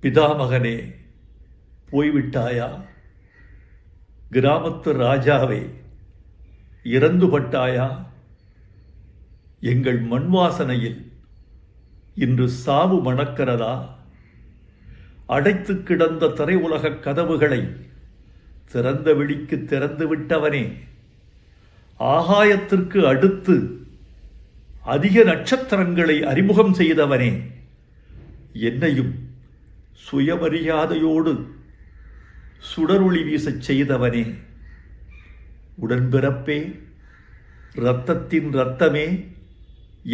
பிதாமகனே, போய்விட்டாயா? கிராமத்து ராஜாவே, இறந்துபட்டாயா? எங்கள் மண் வாசனையில் இன்று சாவு மணக்கிறதா? அடைத்து கிடந்த திரை உலக கதவுகளை திறந்த வெளிக்கு திறந்து விட்டவனே, ஆகாயத்திற்கு அடுத்து அதிக நட்சத்திரங்களை அறிமுகம் செய்தவனே, என்னையும் சுயமரியாதையோடு சுடரொளி வீசச் செய்தவனே, உடன்பிறப்பே, இரத்தத்தின் இரத்தமே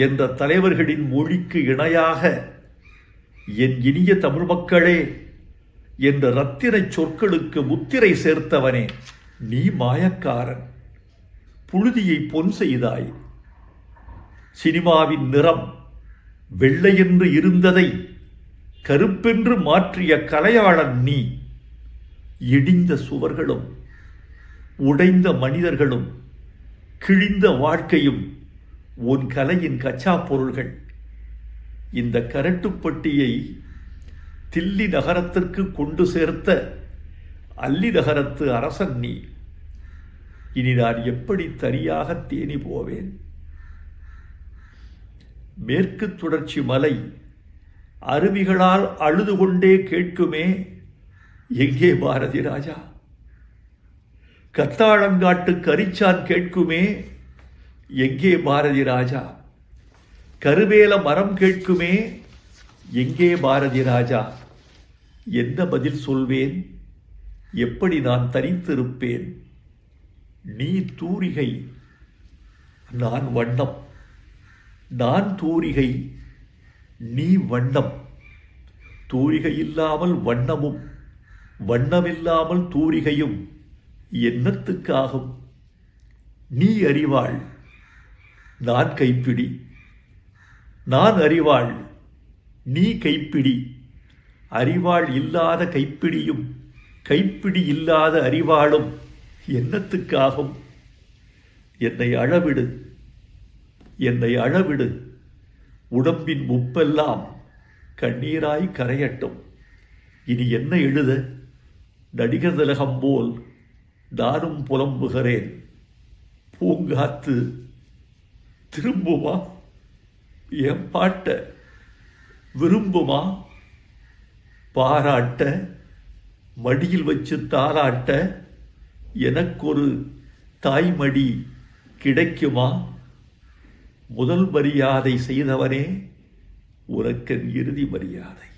என்ற தலைவர்களின் மொழிக்கு இணையாக என் இனிய தமிழ் மக்களே என்ற ரத்தின சொற்களுக்கு முத்திரை சேர்த்தவனே, நீ மாயக்காரன். புழுதியை பொன் செய்தாய். சினிமாவின் நிறம் வெள்ளையென்று இருந்ததை கருப்பென்று மாற்றிய கலையாளன் நீ. இடிந்த சுவர்களும் உடைந்த மனிதர்களும் கிழிந்த வாழ்க்கையும் உன் கலையின் கச்சா பொருள்கள். இந்த கரட்டுப்பட்டியை தில்லி நகரத்திற்கு கொண்டு சேர்த்த அல்லி நகரத்து அரசன் நீ. இனி நான் எப்படி தனியாக தேனி போவேன்? மேற்கு தொடர்ச்சி மலை அருவிகளால் அழுது கொண்டே கேட்குமே, எங்கே பாரதி ராஜா? கத்தாழங்காட்டு கரிச்சான் கேட்குமே, எங்கே பாரதி ராஜா? கருவேல மரம் கேட்குமே, எங்கே பாரதி ராஜா? என்ன பதில் சொல்வேன்? எப்படி நான் தனித்திருப்பேன்? நீ தூரிகை, நான் வண்ணம். நான் தூரிகை, நீ வண்ணம். தூரிகை இல்லாமல் வண்ணமும், வண்ணமில்லாமல் தூரிகையும் என்னத்துக்காகும்? நீ அறிவாள், நான் கைப்பிடி. நான் அறிவாள், நீ கைப்பிடி. அறிவாள் இல்லாத கைப்பிடியும் கைப்பிடி இல்லாத அறிவாளும் என்னத்துக்காகும்? என்னை அழவிடு, என்னை அழவிடு. உடம்பின் உப்பெல்லாம் கண்ணீராய் கரையட்டும். இனி என்ன எழுத? நடிகர் திலகம் போல் நானும் புலம்புகிறேன். பூங்காத்து திரும்புமா? என் பாட்ட விரும்புமா? பாராட்ட, மடியில் வச்சு தாராட்ட எனக்கொரு தாய்மடி கிடைக்குமா? முதல் மரியாதை செய்தவனே, உனக்கென் இறுதி மரியாதை.